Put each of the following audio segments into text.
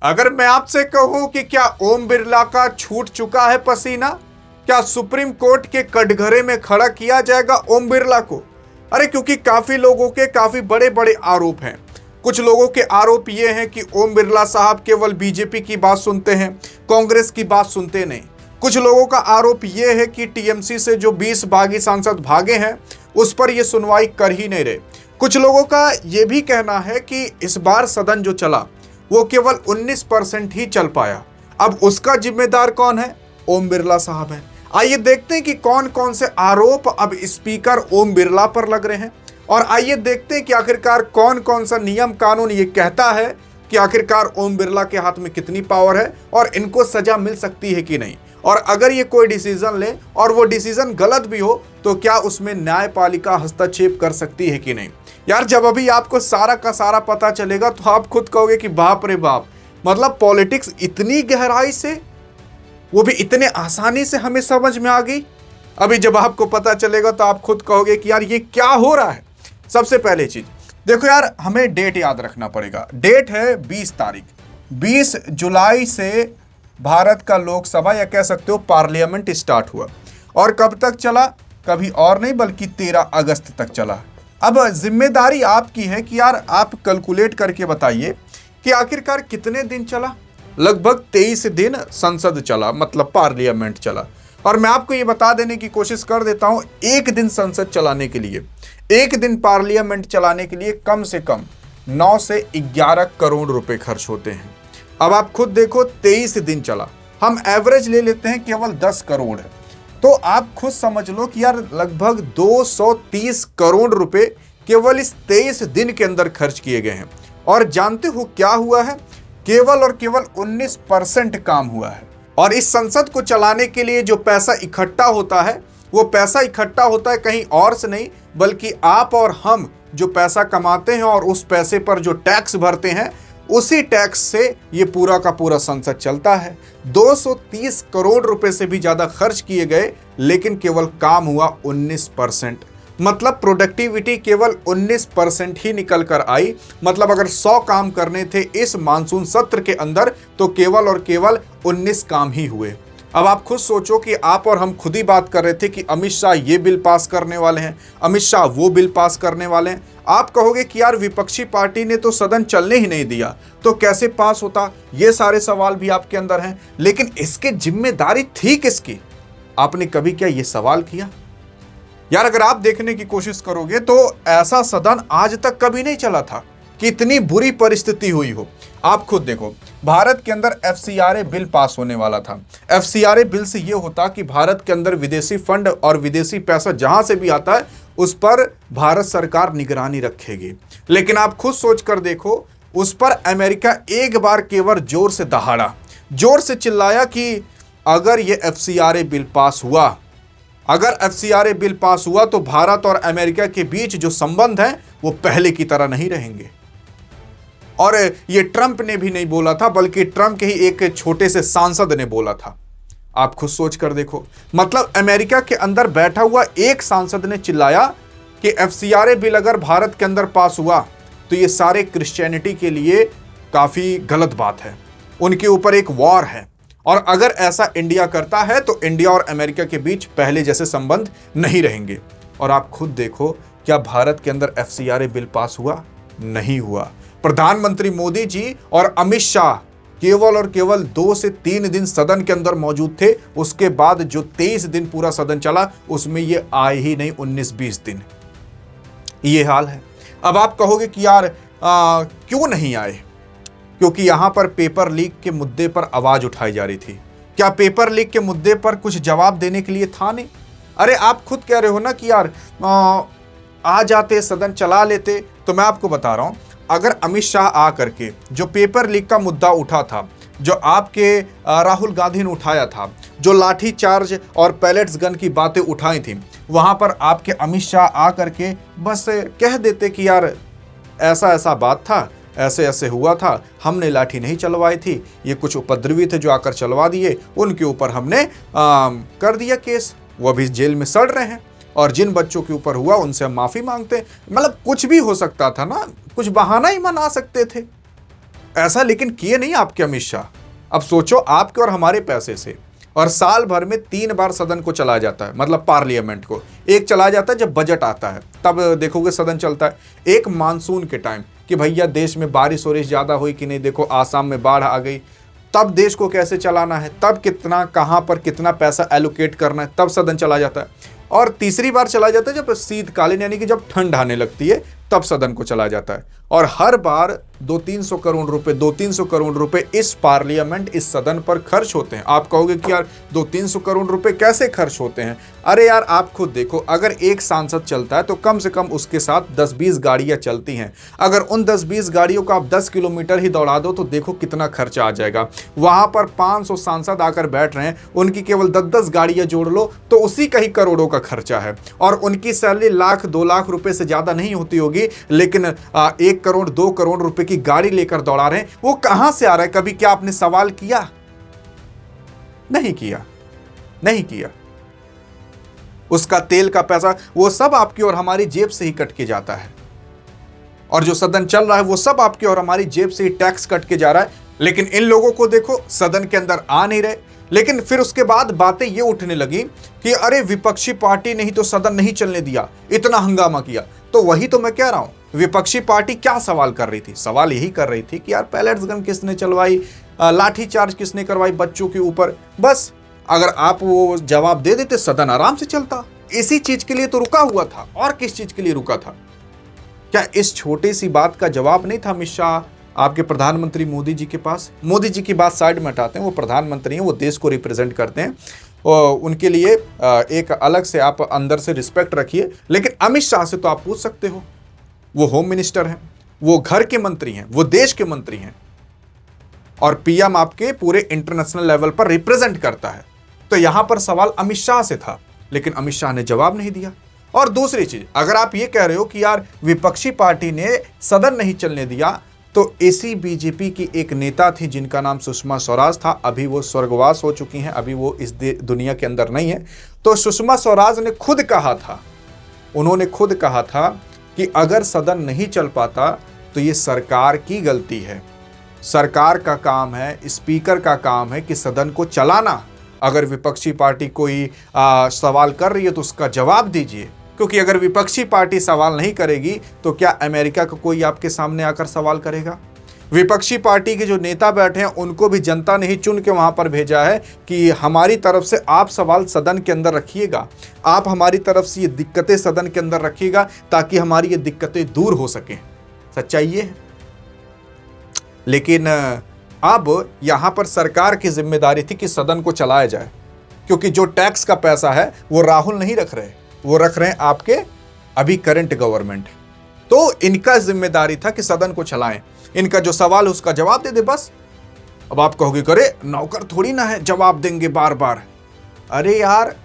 अगर मैं आपसे कहूं कि क्या ओम बिरला का छूट चुका है पसीना, क्या सुप्रीम कोर्ट के कटघरे में खड़ा किया जाएगा ओम बिरला को? अरे क्योंकि काफी लोगों के काफी बड़े बड़े आरोप हैं। कुछ लोगों के आरोप ये हैं कि ओम बिरला साहब केवल बीजेपी की बात सुनते हैं, कांग्रेस की बात सुनते नहीं। कुछ लोगों का आरोप ये है कि टीएमसी से जो 20 बागी सांसद भागे हैं उस पर ये सुनवाई कर ही नहीं रहे। कुछ लोगों का ये भी कहना है कि इस बार सदन जो चला वो केवल 19% ही चल पाया। अब उसका जिम्मेदार कौन है? ओम बिरला साहब हैं। आइए देखते हैं कि कौन कौन से आरोप अब स्पीकर ओम बिरला पर लग रहे हैं, और आइए देखते हैं कि आखिरकार कौन कौन सा नियम कानून ये कहता है कि आखिरकार ओम बिरला के हाथ में कितनी पावर है और इनको सजा मिल सकती है कि नहीं। और अगर ये कोई डिसीजन ले और वो डिसीजन गलत भी हो तो क्या उसमें न्यायपालिका हस्तक्षेप कर सकती है कि नहीं। यार जब अभी आपको सारा का सारा पता चलेगा तो आप खुद कहोगे कि बाप रे बाप, मतलब पॉलिटिक्स इतनी गहराई से, वो भी इतने आसानी से हमें समझ में आ गई। अभी जब आपको पता चलेगा तो आप खुद कहोगे कि यार ये क्या हो रहा है। सबसे पहले चीज देखो यार, हमें डेट याद रखना पड़ेगा। डेट है 20 तारीख। 20 जुलाई से भारत का लोकसभा या कह सकते हो पार्लियामेंट स्टार्ट हुआ, और कब तक चला? कभी और नहीं बल्कि 13 अगस्त तक चला। अब जिम्मेदारी आपकी है कि यार आप कैलकुलेट करके बताइए कि आखिरकार कितने दिन चला। लगभग 23 दिन संसद चला, मतलब पार्लियामेंट चला। और मैं आपको ये बता देने की कोशिश कर देता हूं, एक दिन संसद चलाने के लिए, एक दिन पार्लियामेंट चलाने के लिए कम से कम 9 से 11 करोड़ रुपए खर्च होते हैं। अब आप खुद देखो, 23 दिन चला, हम एवरेज ले लेते हैं केवल 10 करोड़ है, तो आप खुद समझ लो कि यार लगभग 230 करोड़ रुपए केवल इस 23 दिन के अंदर खर्च किए गए हैं। और जानते हो क्या हुआ है? केवल और केवल 19% काम हुआ है। और इस संसद को चलाने के लिए जो पैसा इकट्ठा होता है, वो पैसा इकट्ठा होता है कहीं और से नहीं, बल्कि आप और हम जो पैसा कमाते हैं और उस पैसे पर जो टैक्स भरते हैं, उसी टैक्स से ये पूरा का पूरा संसद चलता है। 230 करोड़ रुपए से भी ज्यादा खर्च किए गए, लेकिन केवल काम हुआ 19%। मतलब प्रोडक्टिविटी केवल 19% ही निकल कर आई। मतलब अगर 100 काम करने थे इस मानसून सत्र के अंदर तो केवल और केवल 19 काम ही हुए। अब आप खुद सोचो कि आप और हम खुद ही बात कर रहे थे कि अमित शाह ये बिल पास करने वाले हैं, अमित शाह वो बिल पास करने वाले हैं। आप कहोगे कि यार विपक्षी पार्टी ने तो सदन चलने ही नहीं दिया, तो कैसे पास होता? ये सारे सवाल भी आपके अंदर हैं। लेकिन इसकी जिम्मेदारी थी किसकी? आपने कभी क्या ये सवाल किया? यार अगर आप देखने की कोशिश करोगे तो ऐसा सदन आज तक कभी नहीं चला था कि इतनी बुरी परिस्थिति हुई हो। आप खुद देखो, भारत के अंदर एफसीआरए बिल पास होने वाला था। एफसीआरए बिल से यह होता कि भारत के अंदर विदेशी फंड और विदेशी पैसा जहां से भी आता है उस पर भारत सरकार निगरानी रखेगी। लेकिन आप खुद सोच कर देखो, उस पर अमेरिका एक बार केवल जोर से दहाड़ा, जोर से चिल्लाया कि अगर ये एफसीआरए बिल पास हुआ, अगर एफसीआरए बिल पास हुआ तो भारत और अमेरिका के बीच जो संबंध हैं वो पहले की तरह नहीं रहेंगे। और ये ट्रंप ने भी नहीं बोला था, बल्कि ट्रंप के ही एक छोटे से सांसद ने बोला था। आप खुद सोच कर देखो, मतलब अमेरिका के अंदर बैठा हुआ एक सांसद ने चिल्लाया कि एफसीआरए बिल अगर भारत के अंदर पास हुआ तो ये सारे क्रिश्चियनिटी के लिए काफी गलत बात है, उनके ऊपर एक वॉर है। और अगर ऐसा इंडिया करता है तो इंडिया और अमेरिका के बीच पहले जैसे संबंध नहीं रहेंगे। और आप खुद देखो, क्या भारत के अंदर एफसीआरए बिल पास हुआ? नहीं हुआ। प्रधानमंत्री मोदी जी और अमित शाह केवल और केवल 2 से 3 दिन सदन के अंदर मौजूद थे। उसके बाद जो 23 दिन पूरा सदन चला उसमें ये आए ही नहीं, 19-20 दिन। ये हाल है। अब आप कहोगे कि यार क्यों नहीं आए? क्योंकि यहां पर पेपर लीक के मुद्दे पर आवाज उठाई जा रही थी। क्या पेपर लीक के मुद्दे पर कुछ जवाब देने के लिए था नहीं? अरे आप खुद कह रहे हो ना कि यार आ जाते, सदन चला लेते। तो मैं आपको बता रहा हूं, अगर अमित शाह आ करके जो पेपर लीक का मुद्दा उठा था, जो आपके राहुल गांधी ने उठाया था, जो लाठी चार्ज और पैलेट्स गन की बातें उठाई थी, वहां पर आपके अमित शाह आ करके बस कह देते कि यार ऐसा ऐसा बात था, ऐसे ऐसे हुआ था, हमने लाठी नहीं चलवाई थी, ये कुछ उपद्रवी थे जो आकर चलवा दिए, उनके ऊपर हमने कर दिया केस, वो अभी जेल में सड़ रहे हैं, और जिन बच्चों के ऊपर हुआ उनसे हम माफी मांगते हैं। मतलब कुछ भी हो सकता था ना, कुछ बहाना ही बना सकते थे। ऐसा लेकिन किए नहीं आपके अमित शाह। अब सोचो, आपके और हमारे पैसे से, और साल भर में 3 बार सदन को चलाया जाता है, मतलब पार्लियामेंट को। एक चलाया जाता है जब बजट आता है, तब देखोगे सदन चलता है। एक मानसून के टाइम कि भैया देश में बारिश वारिश ज़्यादा हुई कि नहीं, देखो आसाम में बाढ़ आ गई, तब देश को कैसे चलाना है, तब कितना कहाँ पर कितना पैसा एलोकेट करना है, तब सदन चला जाता है। और तीसरी बार चला जाता है जब शीतकालीन, यानी कि जब ठंड आने लगती है, तब सदन को चला जाता है। और हर बार 200-300 करोड़ रुपए 200-300 करोड़ रुपए इस पार्लियामेंट, इस सदन पर खर्च होते हैं। आप कहोगे कि यार 200-300 करोड़ रुपए कैसे खर्च होते हैं? अरे यार आप खुद देखो, अगर एक सांसद चलता है तो कम से कम उसके साथ 10-20 गाड़ियां चलती हैं। अगर उन 10-20 गाड़ियों को आप 10 किलोमीटर ही दौड़ा दो तो देखो कितना खर्चा आ जाएगा। वहां पर 500 सांसद आकर बैठ रहे हैं, उनकी केवल 10-10 गाड़ियां जोड़ लो तो उसी का ही करोड़ों का खर्चा है। और उनकी सैलरी 1-2 लाख रुपए से ज्यादा नहीं होती होगी, लेकिन 1 करोड़ 2 करोड़ रुपए की गाड़ी लेकर दौड़ा रहे हैं। वो कहां से आ रहा है? कभी क्या आपने सवाल किया? नहीं किया, नहीं किया। उसका तेल का पैसा वो सब आपकी और हमारी जेब से ही कट के जाता है। और जो सदन चल रहा है वो सब आपकी और हमारी जेब से ही टैक्स कट के जा रहा है। लेकिन इन लोगों को देखो, सदन के अंदर आ नहीं रहे। लेकिन फिर उसके बाद बातें ये उठने लगी कि अरे विपक्षी पार्टी ने ही तो सदन नहीं चलने दिया, इतना हंगामा किया। तो वही तो मैं कह रहा हूं, विपक्षी पार्टी क्या सवाल कर रही थी? सवाल यही कर रही थी कि यार पैलेट्स गन किसने चलवाई, लाठीचार्ज किसने करवाई बच्चों के ऊपर। बस अगर आप वो जवाब दे देते, सदन आराम से चलता। इसी चीज के लिए तो रुका हुआ था, और किस चीज के लिए रुका था? क्या इस छोटी सी बात का जवाब नहीं था अमित शाह आपके प्रधानमंत्री मोदी जी के पास? मोदी जी की बात साइड में हटाते हैं, वो प्रधानमंत्री हैं, वो देश को रिप्रेजेंट करते हैं, और उनके लिए एक अलग से आप अंदर से रिस्पेक्ट रखिए। लेकिन अमित शाह से तो आप पूछ सकते हो, वो होम मिनिस्टर हैं, वो घर के मंत्री हैं, वो देश के मंत्री हैं, और पीएम आपके पूरे इंटरनेशनल लेवल पर रिप्रेजेंट करता है। तो यहां पर सवाल अमित शाह से था, लेकिन अमित शाह ने जवाब नहीं दिया। और दूसरी चीज, अगर आप ये कह रहे हो कि यार विपक्षी पार्टी ने सदन नहीं चलने दिया, तो इसी बीजेपी की एक नेता थी जिनका नाम सुषमा स्वराज था। अभी वो स्वर्गवास हो चुकी हैं, अभी वो इस दुनिया के अंदर नहीं है। तो सुषमा स्वराज ने खुद कहा था, उन्होंने खुद कहा था कि अगर सदन नहीं चल पाता तो ये सरकार की गलती है। सरकार का काम है, स्पीकर का काम है कि सदन को चलाना। अगर विपक्षी पार्टी कोई सवाल कर रही है तो उसका जवाब दीजिए, क्योंकि अगर विपक्षी पार्टी सवाल नहीं करेगी तो क्या अमेरिका का कोई आपके सामने आकर सवाल करेगा? विपक्षी पार्टी के जो नेता बैठे हैं उनको भी जनता ने ही चुन के वहां पर भेजा है कि हमारी तरफ से आप सवाल सदन के अंदर रखिएगा, आप हमारी तरफ से ये दिक्कतें सदन के अंदर रखिएगा ताकि हमारी ये दिक्कतें दूर हो सकें। सच्चाई ये है। लेकिन अब यहां पर सरकार की जिम्मेदारी थी कि सदन को चलाया जाए, क्योंकि जो टैक्स का पैसा है वो राहुल नहीं रख रहे, वो रख रहे हैं आपके अभी करंट गवर्नमेंट। तो इनका जिम्मेदारी था कि सदन को चलाएं, इनका जो सवाल है उसका जवाब दे दे बस। अब आप कहोगे करे नौकर थोड़ी ना है, जवाब देंगे बार बार। अरे यार,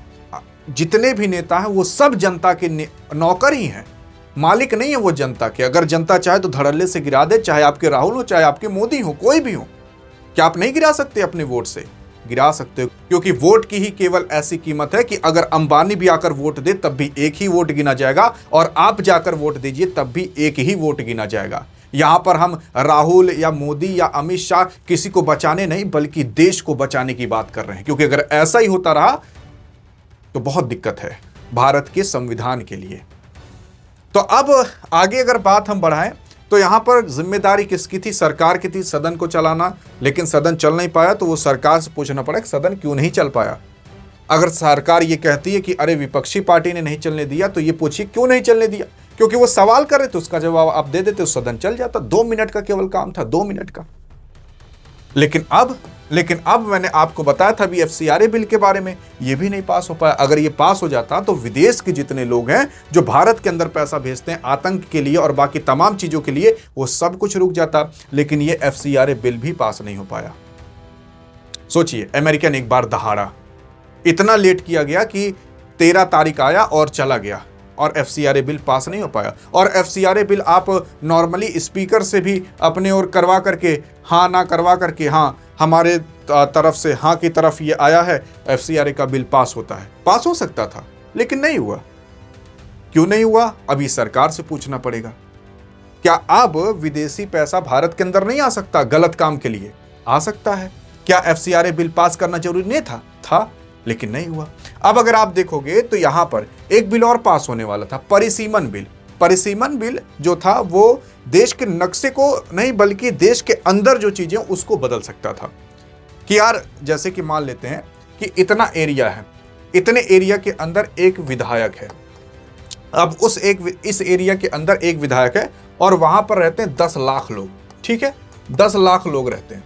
जितने भी नेता हैं वो सब जनता के नौकर ही हैं, मालिक नहीं है वो जनता के। अगर जनता चाहे तो धड़ल्ले से गिरा दे, चाहे आपके राहुल हो, चाहे आपके मोदी हो, कोई भी हो। क्या आप नहीं गिरा सकते अपने वोट से? गिरा सकते हो, क्योंकि वोट की ही केवल ऐसी कीमत है कि अगर अंबानी भी आकर वोट दे तब भी एक ही वोट गिना जाएगा, और आप जाकर वोट दीजिए तब भी एक ही वोट गिना जाएगा। यहां पर हम राहुल या मोदी या अमित शाह किसी को बचाने नहीं बल्कि देश को बचाने की बात कर रहे हैं, क्योंकि अगर ऐसा ही होता रहा तो बहुत दिक्कत है भारत के संविधान के लिए। तो अब आगे अगर बात हम बढ़ाएं तो यहां पर जिम्मेदारी किसकी थी? सरकार की थी सदन को चलाना। लेकिन सदन चल नहीं पाया तो वो सरकार से पूछना पड़ा कि सदन क्यों नहीं चल पाया। अगर सरकार ये कहती है कि अरे विपक्षी पार्टी ने नहीं चलने दिया, तो ये पूछिए क्यों नहीं चलने दिया? क्योंकि वो सवाल कर रहे थे, उसका जवाब आप दे देते, सदन चल जाता। 2 मिनट का केवल काम था, 2 मिनट का। लेकिन अब मैंने आपको बताया था अभी FCRA बिल के बारे में, ये भी नहीं पास हो पाया। अगर ये पास हो जाता तो विदेश के जितने लोग हैं जो भारत के अंदर पैसा भेजते हैं आतंक के लिए और बाकी तमाम चीजों के लिए, वो सब कुछ रुक जाता। लेकिन ये FCRA बिल भी पास नहीं हो पाया। सोचिए, अमेरिका ने एक बार दहाड़ा, इतना लेट किया गया कि 13 तारीख आया और चला गया, और FCRA बिल पास नहीं हो पाया। और FCRA बिल आप नॉर्मली स्पीकर से भी अपने ओर करवा करके, हाँ ना करवा करके, हाँ हमारे तरफ से हाँ की तरफ ये आया है, FCRA का बिल पास होता है। पास हो सकता था, लेकिन नहीं हुआ। क्यों नहीं हुआ? अभी सरकार से पूछना पड़ेगा क्या अब विदेशी पैसा भारत के अंदर नहीं आ सकता गलत काम के लिए? आ सकता है। क्या एफसीआरए बिल पास करना जरूरी नहीं था, लेकिन नहीं हुआ। अब अगर आप देखोगे तो यहां पर एक बिल और पास होने वाला था, परिसीमन बिल। परिसीमन बिल जो था वो देश के नक्शे को नहीं बल्कि देश के अंदर जो चीजें उसको बदल सकता था। कि यार जैसे कि मान लेते हैं कि इतना एरिया है, इतने एरिया के अंदर एक विधायक है। अब इस एरिया के अंदर एक विधायक है और वहां पर रहते हैं 10 लाख लोग, ठीक है, 10 लाख लोग रहते हैं।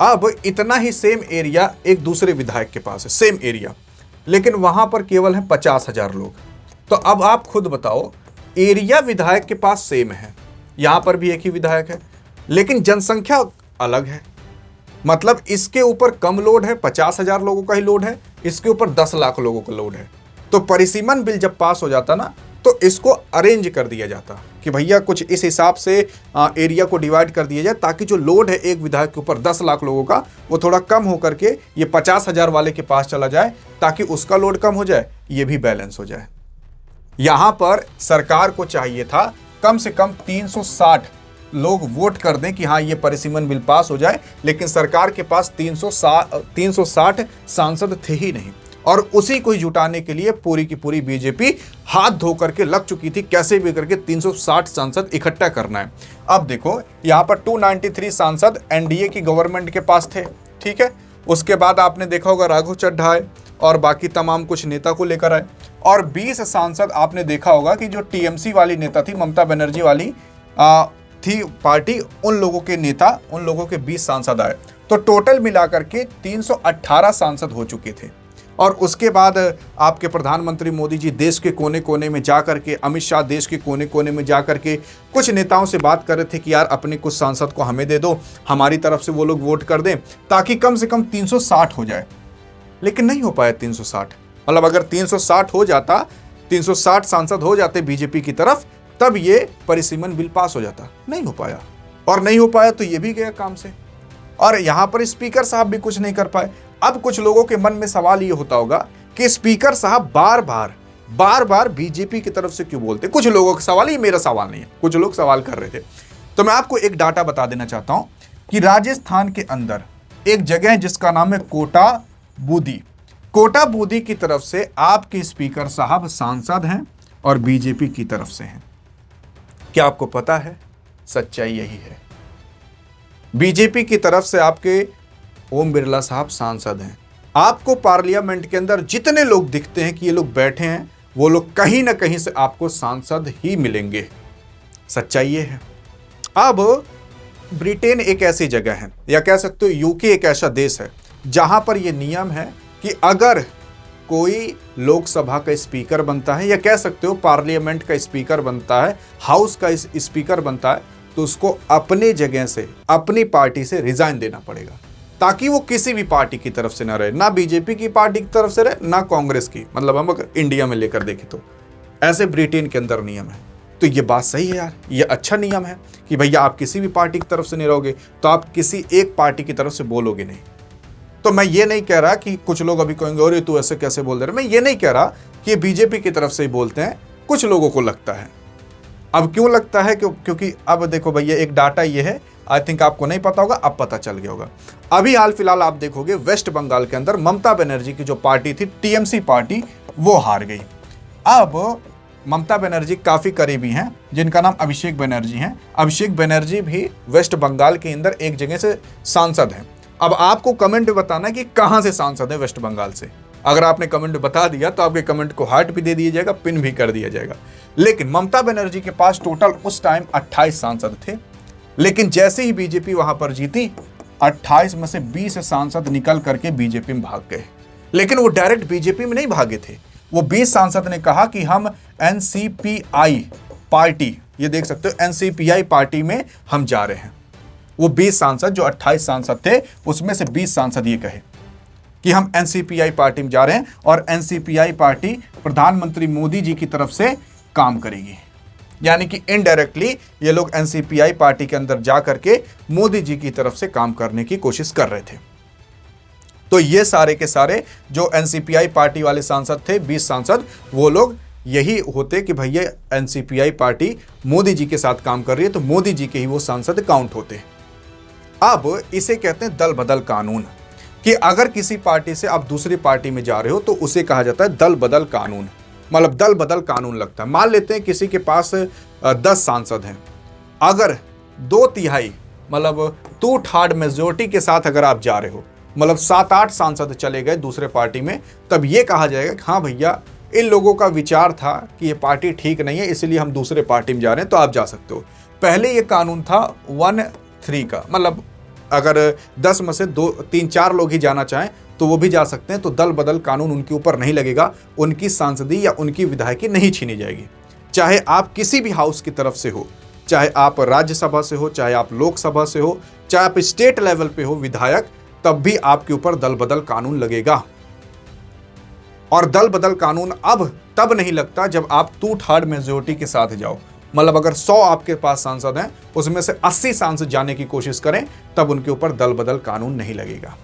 अब इतना ही सेम एरिया एक दूसरे विधायक के पास है, सेम एरिया, लेकिन वहां पर केवल है 50,000 लोग। तो अब आप खुद बताओ, एरिया विधायक के पास सेम है, यहां पर भी एक ही विधायक है, लेकिन जनसंख्या अलग है। मतलब इसके ऊपर कम लोड है, 50,000 लोगों का ही लोड है, इसके ऊपर 10 लाख लोगों का लोड है। तो परिसीमन बिल जब पास हो जाता ना, तो इसको अरेंज कर दिया जाता कि भैया कुछ इस हिसाब से एरिया को डिवाइड कर दिया जाए, ताकि जो लोड है एक विधायक के ऊपर 10 लाख लोगों का, वो थोड़ा कम हो करके ये 50,000 वाले के पास चला जाए, ताकि उसका लोड कम हो जाए, ये भी बैलेंस हो जाए। यहां पर सरकार को चाहिए था कम से कम 360 लोग वोट कर दें कि हाँ ये परिसीमन बिल पास हो जाए, लेकिन सरकार के पास 360 सांसद थे ही नहीं। और उसी को जुटाने के लिए पूरी की पूरी बीजेपी हाथ धो करके लग चुकी थी, कैसे भी करके 360 सांसद इकट्ठा करना है। अब देखो यहां पर 293 सांसद एनडीए की गवर्नमेंट के पास थे, ठीक है। उसके बाद आपने देखा होगा राघव चड्ढा आए और बाकी तमाम कुछ नेता को लेकर आए, और 20 सांसद आपने देखा होगा कि जो टीएमसी वाली नेता थी, ममता बनर्जी वाली थी पार्टी, उन लोगों के नेता, उन लोगों के 20 सांसद आए। तो टोटल मिलाकर के 318 सांसद हो चुके थे। और उसके बाद आपके प्रधानमंत्री मोदी जी देश के कोने कोने में जाकर के, अमित शाह देश के कोने कोने में जाकर के कुछ नेताओं से बात कर रहे थे कि यार अपने कुछ सांसद को हमें दे दो, हमारी तरफ से वो लोग वोट कर दें, ताकि कम से कम 360 हो जाए। लेकिन नहीं हो पाया 360। मतलब अगर 360 हो जाता, 360 सांसद हो जाते बीजेपी की तरफ, तब ये परिसीमन बिल पास हो जाता। नहीं हो पाया, और नहीं हो पाया तो ये भी गया काम से। और यहां पर स्पीकर साहब भी कुछ नहीं कर पाए। अब कुछ लोगों के मन में सवाल ये होता होगा कि स्पीकर साहब बार बार बीजेपी की तरफ से क्यों बोलते। कुछ लोगों का सवाल, ये मेरा सवाल नहीं है, कुछ लोग सवाल कर रहे थे। तो मैं आपको एक डाटा बता देना चाहता हूं कि राजस्थान के अंदर एक जगह है जिसका नाम है कोटा बूदी। कोटा बूदी की तरफ से आपके स्पीकर साहब सांसद हैं और बीजेपी की तरफ से हैं। क्या आपको पता है? सच्चाई यही है। बीजेपी की तरफ से आपके ओम बिरला साहब सांसद हैं। आपको पार्लियामेंट के अंदर जितने लोग दिखते हैं कि ये लोग बैठे हैं, वो लोग कहीं ना कहीं से आपको सांसद ही मिलेंगे। सच्चाई ये है। अब ब्रिटेन एक ऐसी जगह है, या कह सकते हो यूके एक ऐसा देश है, जहां पर यह नियम है कि अगर कोई लोकसभा का स्पीकर बनता है, या कह सकते हो पार्लियामेंट का स्पीकर बनता है, हाउस का स्पीकर बनता है, तो उसको अपने जगह से, अपनी पार्टी से रिजाइन देना पड़ेगा, ताकि वो किसी भी पार्टी की तरफ से ना रहे, ना बीजेपी की पार्टी की तरफ से रहे, ना कांग्रेस की। मतलब हम अगर इंडिया में लेकर देखें तो ऐसे ब्रिटेन के अंदर नियम है। तो ये बात सही है यार, ये अच्छा नियम है कि भैया आप किसी भी पार्टी की तरफ से नहीं रहोगे तो आप किसी एक पार्टी की तरफ से बोलोगे नहीं। तो मैं ये नहीं कह रहा कि कुछ लोग अभी कहेंगे अरे तू ऐसे कैसे बोल दे रहे, मैं ये नहीं कह रहा कि बीजेपी की तरफ से ही बोलते हैं, कुछ लोगों को लगता है। अब क्यों लगता है? क्योंकि अब देखो भैया, एक डाटा ये है, आई थिंक आपको नहीं पता होगा, अब पता चल गया होगा। अभी हाल फिलहाल आप देखोगे वेस्ट बंगाल के अंदर ममता बनर्जी की जो पार्टी थी, टीएमसी पार्टी, वो हार गई। अब ममता बनर्जी काफी करीबी हैं, जिनका नाम अभिषेक बनर्जी हैं। अभिषेक बनर्जी भी वेस्ट बंगाल के अंदर एक जगह से सांसद हैं। अब आपको कमेंट में बताना है कि कहां से सांसद है वेस्ट बंगाल से। अगर आपने कमेंट बता दिया तो आपके कमेंट को हार्ट भी दे दिया जाएगा, पिन भी कर दिया जाएगा। लेकिन ममता बनर्जी के पास टोटल उस टाइम 28 सांसद थे, लेकिन जैसे ही बीजेपी वहां पर जीती, 28 में से 20 सांसद निकल करके बीजेपी में भाग गए। लेकिन वो डायरेक्ट बीजेपी में नहीं भागे थे, वो 20 सांसद ने कहा कि हम एनसीपीआई पार्टी, ये देख सकते हो एनसीपीआई पार्टी में हम जा रहे हैं। वो 20 सांसद, जो 28 सांसद थे, उसमें से 20 सांसद ये कहे कि हम एनसीपीआई पार्टी में जा रहे हैं, और एनसीपीआई पार्टी प्रधानमंत्री मोदी जी की तरफ से काम करेगी। यानी कि इनडायरेक्टली ये लोग एनसीपीआई पार्टी के अंदर जा करके मोदी जी की तरफ से काम करने की कोशिश कर रहे थे। तो ये सारे के सारे जो एनसीपीआई पार्टी वाले सांसद थे, 20 सांसद, वो लोग यही होते कि भैया एनसीपीआई पार्टी मोदी जी के साथ काम कर रही है तो मोदी जी के ही वो सांसद काउंट होते। अब इसे कहते हैं दल बदल कानून, कि अगर किसी पार्टी से आप दूसरी पार्टी में जा रहे हो तो उसे कहा जाता है दल बदल कानून, मतलब दल बदल कानून लगता है। मान लेते हैं किसी के पास 10 सांसद हैं, अगर 2/3 मतलब 2/3 मेजोरिटी के साथ अगर आप जा रहे हो, मतलब 7-8 सांसद चले गए दूसरे पार्टी में, तब ये कहा जाएगा कि हाँ भैया इन लोगों का विचार था कि ये पार्टी ठीक नहीं है इसलिए हम दूसरे पार्टी में जा रहे हैं तो आप जा सकते हो। पहले ये कानून था 1-3 का, मतलब अगर 10 में से 2-3-4 लोग ही जाना चाहें तो वो भी जा सकते हैं, तो दल बदल कानून उनके ऊपर नहीं लगेगा, उनकी सांसदी या उनकी विधायकी नहीं छीनी जाएगी। चाहे आप किसी भी हाउस की तरफ से हो, चाहे आप राज्यसभा से हो, चाहे आप लोकसभा से हो, चाहे आप स्टेट लेवल पे हो विधायक, तब भी आपके ऊपर दल बदल कानून लगेगा। और दल बदल कानून अब तब नहीं लगता जब आप 2/3 मेजोरिटी के साथ जाओ, मतलब अगर 100 आपके पास सांसद हैं उसमें से 80 सांसद जाने की कोशिश करें तब उनके ऊपर दल बदल कानून नहीं लगेगा।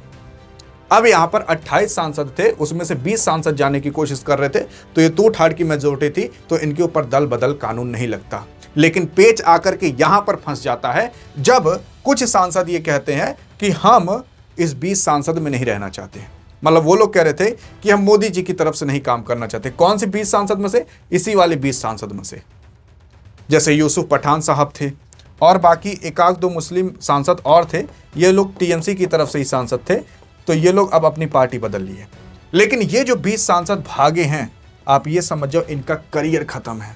अब यहां पर 28 सांसद थे, उसमें से 20 सांसद जाने की कोशिश कर रहे थे तो ये 2/3 की मेजोरिटी थी तो इनके ऊपर दल बदल कानून नहीं लगता। लेकिन पेच आकर के यहां पर फंस जाता है जब कुछ सांसद ये कहते हैं कि हम इस 20 सांसद में नहीं रहना चाहते, मतलब वो लोग कह रहे थे कि हम मोदी जी की तरफ से नहीं काम करना चाहते। कौन से 20 सांसद में से? इसी वाले 20 सांसद में से, जैसे यूसुफ पठान साहब थे और बाकी एकाध दो मुस्लिम सांसद और थे, ये लोग टीएमसी की तरफ से ही सांसद थे, तो ये लोग अब अपनी पार्टी बदल लिए। लेकिन ये जो 20 सांसद भागे हैं, आप ये समझ जाओ इनका करियर खत्म है,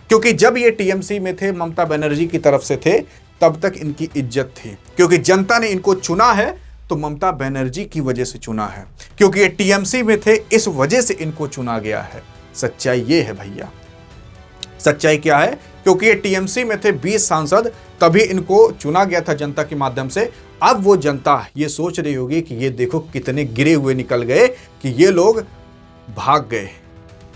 क्योंकि जब ये टीएमसी में थे, ममता बनर्जी की तरफ से थे, तब तक इनकी इज्जत थी, क्योंकि जनता ने इनको चुना है तो ममता बनर्जी की वजह से चुना है, क्योंकि ये टीएमसी में थे इस वजह से इनको चुना गया है। सच्चाई ये है भैया, सच्चाई क्या है? क्योंकि ये टीएमसी में थे 20 सांसद, तभी इनको चुना गया था जनता के माध्यम से। अब वो जनता ये सोच रही होगी कि ये देखो कितने गिरे हुए निकल गए, कि ये लोग भाग गए,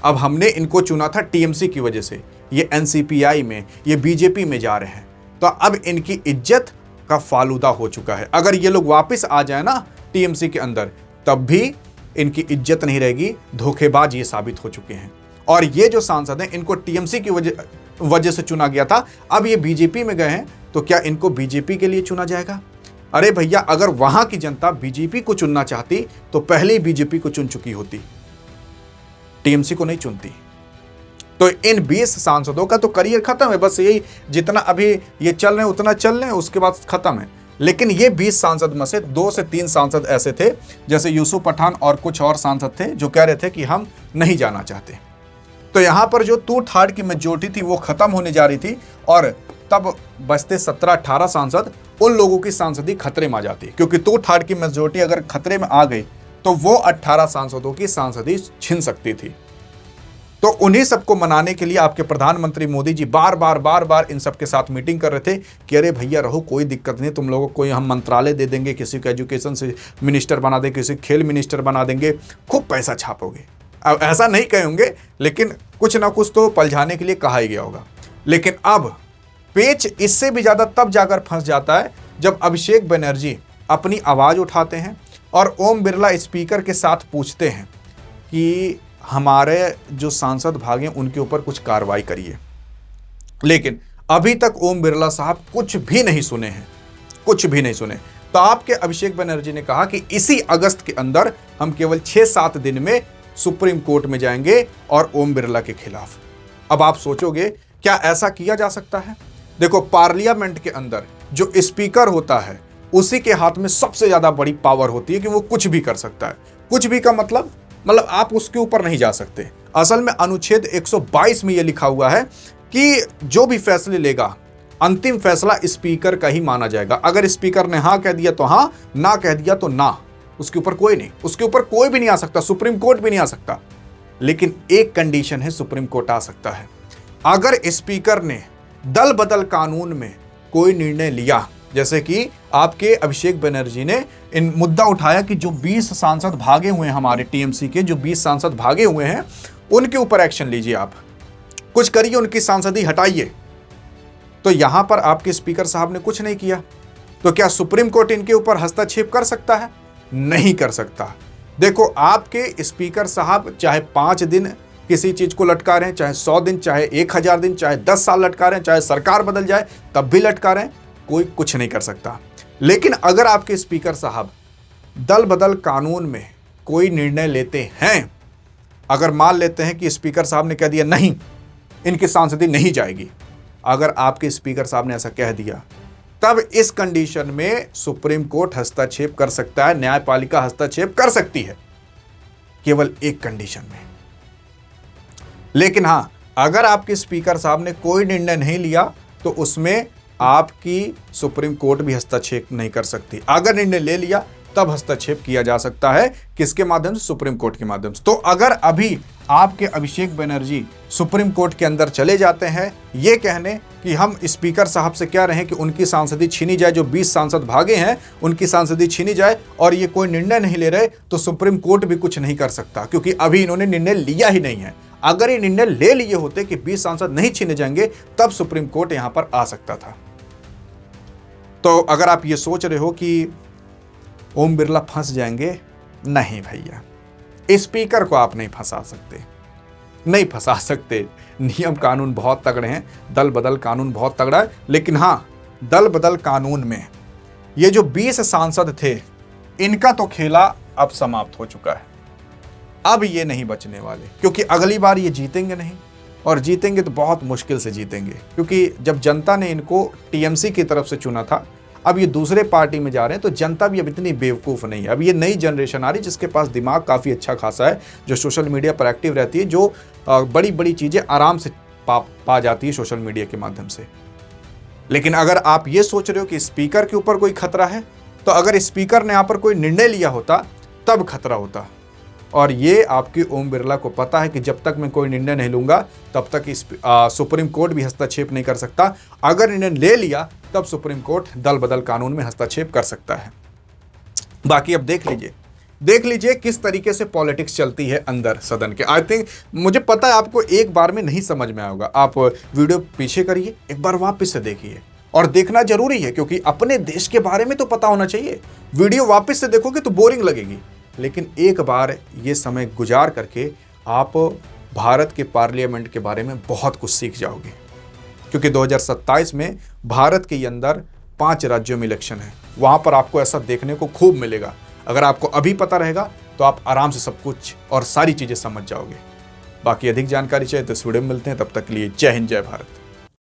अब हमने इनको चुना था टीएमसी की वजह से, ये एनसीपीआई में, ये बीजेपी में जा रहे हैं, तो अब इनकी इज्जत का फालूदा हो चुका है। अगर ये लोग वापस आ जाए ना टीएमसी के अंदर, तब भी इनकी इज्जत नहीं रहेगी, धोखेबाज ये साबित हो चुके हैं। और ये जो सांसद हैं इनको टीएमसी की वजह से चुना गया था, अब ये बीजेपी में गए हैं तो क्या इनको बीजेपी के लिए चुना जाएगा? अरे भैया, अगर वहां की जनता बीजेपी को चुनना चाहती तो पहले ही बीजेपी को चुन चुकी होती, टीएमसी को नहीं चुनती। तो इन 20 सांसदों का तो करियर खत्म है, बस यही जितना अभी ये चल रहे हैं उतना चल रहे हैं, उसके बाद खत्म है। लेकिन ये 20 सांसद में से 2 से 3 सांसद ऐसे थे, जैसे यूसुफ पठान और कुछ और सांसद थे, जो कह रहे थे कि हम नहीं जाना चाहते। तो यहां पर जो 2/3 की मेजोरिटी थी वो खत्म होने जा रही थी, और तब बचते 17-18 सांसद, उन लोगों की सांसदी खतरे में आ जाती, क्योंकि 2/3 की मेजोरिटी अगर खतरे में आ गई तो वो 18 सांसदों की सांसदी छीन सकती थी। तो उन्हीं सबको मनाने के लिए आपके प्रधानमंत्री मोदी जी बार बार इन सब के साथ मीटिंग कर रहे थे कि अरे भैया रहो, कोई दिक्कत नहीं, तुम लोगों को हम मंत्रालय दे देंगे, किसी को एजुकेशन से मिनिस्टर बना देंगे, किसी खेल मिनिस्टर बना देंगे, खूब पैसा छापोगे। अब ऐसा नहीं कहेंगे, लेकिन कुछ ना कुछ तो पलझाने के लिए कहा ही गया होगा। लेकिन अब पेच इससे भी ज़्यादा तब जाकर फंस जाता है जब अभिषेक बनर्जी अपनी आवाज़ उठाते हैं और ओम बिरला स्पीकर के साथ पूछते हैं कि हमारे जो सांसद भागे उनके ऊपर कुछ कार्रवाई करिए। लेकिन अभी तक ओम बिरला साहब कुछ भी नहीं सुने हैं, कुछ भी नहीं सुने। तो आपके अभिषेक बनर्जी ने कहा कि इसी अगस्त के अंदर हम केवल 6-7 दिन में सुप्रीम कोर्ट में जाएंगे और ओम बिरला के खिलाफ। अब आप सोचोगे क्या ऐसा किया जा सकता है? देखो, पार्लियामेंट के अंदर जो स्पीकर होता है उसी के हाथ में सबसे ज्यादा बड़ी पावर होती है कि वो कुछ भी कर सकता है। कुछ भी का मतलब आप उसके ऊपर नहीं जा सकते। असल में अनुच्छेद 122 में यह लिखा हुआ है कि जो भी फैसले लेगा, अंतिम फैसला स्पीकर का ही माना जाएगा। अगर स्पीकर ने हाँ कह दिया तो हाँ, ना कह दिया तो ना, उसके ऊपर कोई नहीं, उसके ऊपर कोई भी नहीं आ सकता, सुप्रीम कोर्ट भी नहीं आ सकता। लेकिन एक कंडीशन है, सुप्रीम कोर्ट आ सकता है, अगर स्पीकर ने दल बदल कानून में कोई निर्णय लिया, जैसे कि आपके अभिषेक बनर्जी ने इन मुद्दा उठाया कि जो 20 सांसद भागे हुए हैं, हमारे टीएमसी के जो 20 सांसद भागे हुए हैं, उनके ऊपर एक्शन लीजिए, आप कुछ करिए, उनकी सांसदी हटाइए। तो यहां पर आपके स्पीकर साहब ने कुछ नहीं किया, तो क्या सुप्रीम कोर्ट इनके ऊपर हस्तक्षेप कर सकता है? नहीं कर सकता। देखो, आपके स्पीकर साहब चाहे 5 दिन किसी चीज को लटका रहे हैं, चाहे 100 दिन, चाहे 1000 दिन, चाहे 10 साल लटका रहे हैं, चाहे सरकार बदल जाए तब भी लटका रहे हैं, कोई कुछ नहीं कर सकता। लेकिन अगर आपके स्पीकर साहब दल बदल कानून में कोई निर्णय लेते हैं, अगर मान लेते हैं कि स्पीकर साहब ने कह दिया नहीं इनकी सांसदी नहीं जाएगी, अगर आपके स्पीकर साहब ने ऐसा कह दिया, तब इस कंडीशन में सुप्रीम कोर्ट हस्तक्षेप कर सकता है, न्यायपालिका हस्तक्षेप कर सकती है, केवल एक कंडीशन में। लेकिन हां, अगर आपके स्पीकर साहब ने कोई निर्णय नहीं लिया तो उसमें आपकी सुप्रीम कोर्ट भी हस्तक्षेप नहीं कर सकती। अगर निर्णय ले लिया तब हस्तक्षेप किया जा सकता है, किसके माध्यम से? सुप्रीम कोर्ट के माध्यम से। तो अगर अभी आपके अभिषेक बनर्जी सुप्रीम कोर्ट के अंदर चले जाते हैं ये कहने कि हम स्पीकर साहब से कह रहे हैं कि उनकी सांसदी छीनी जाए, जो 20 सांसद भागे हैं उनकी सांसदी छीनी जाए, और ये कोई निर्णय नहीं ले रहे, तो सुप्रीम कोर्ट भी कुछ नहीं कर सकता, क्योंकि अभी इन्होंने निर्णय लिया ही नहीं है। अगर ये निर्णय ले लिए होते कि 20 सांसद नहीं छीने जाएंगे, तब सुप्रीम कोर्ट यहां पर आ सकता था। तो अगर आप ये सोच रहे हो कि ओम बिरला फंस जाएंगे, नहीं भैया, स्पीकर को आप नहीं फंसा सकते, नहीं फंसा सकते। नियम कानून बहुत तगड़े हैं, दल बदल कानून बहुत तगड़ा है। लेकिन हां, दल बदल कानून में ये जो 20 सांसद थे, इनका तो खेला अब समाप्त हो चुका है। अब ये नहीं बचने वाले, क्योंकि अगली बार ये जीतेंगे नहीं, और जीतेंगे तो बहुत मुश्किल से जीतेंगे, क्योंकि जब जनता ने इनको टीएमसी की तरफ से चुना था, अब ये दूसरे पार्टी में जा रहे हैं, तो जनता भी अब इतनी बेवकूफ़ नहीं है। अब ये नई जनरेशन आ रही जिसके पास दिमाग काफ़ी अच्छा खासा है, जो सोशल मीडिया पर एक्टिव रहती है, जो बड़ी बड़ी चीज़ें आराम से पा जाती है सोशल मीडिया के माध्यम से। लेकिन अगर आप ये सोच रहे हो कि स्पीकर के ऊपर कोई खतरा है, तो अगर स्पीकर ने यहाँ पर कोई निर्णय लिया होता तब खतरा होता। और ये आपकी ओम बिरला को पता है कि जब तक मैं कोई निर्णय नहीं लूंगा तब तक सुप्रीम कोर्ट भी हस्तक्षेप नहीं कर सकता। अगर निर्णय ले लिया तब सुप्रीम कोर्ट दल बदल कानून में हस्तक्षेप कर सकता है। बाकी अब देख लीजिए किस तरीके से पॉलिटिक्स चलती है अंदर सदन के। आई थिंक, मुझे पता है आपको एक बार में नहीं समझ में आएगा। आप वीडियो पीछे करिए, एक बार वापस से देखिए, और देखना जरूरी है क्योंकि अपने देश के बारे में तो पता होना चाहिए। वीडियो वापस से देखोगे तो बोरिंग लगेगी, लेकिन एक बार ये समय गुजार करके आप भारत के पार्लियामेंट के बारे में बहुत कुछ सीख जाओगे, क्योंकि 2027 में भारत के अंदर 5 राज्यों में इलेक्शन है। वहां पर आपको ऐसा देखने को खूब मिलेगा। अगर आपको अभी पता रहेगा तो आप आराम से सब कुछ और सारी चीजें समझ जाओगे। बाकी अधिक जानकारी चाहिए तो इस वीडियो में मिलते हैं, तब तक के लिए जय हिंद, जय भारत।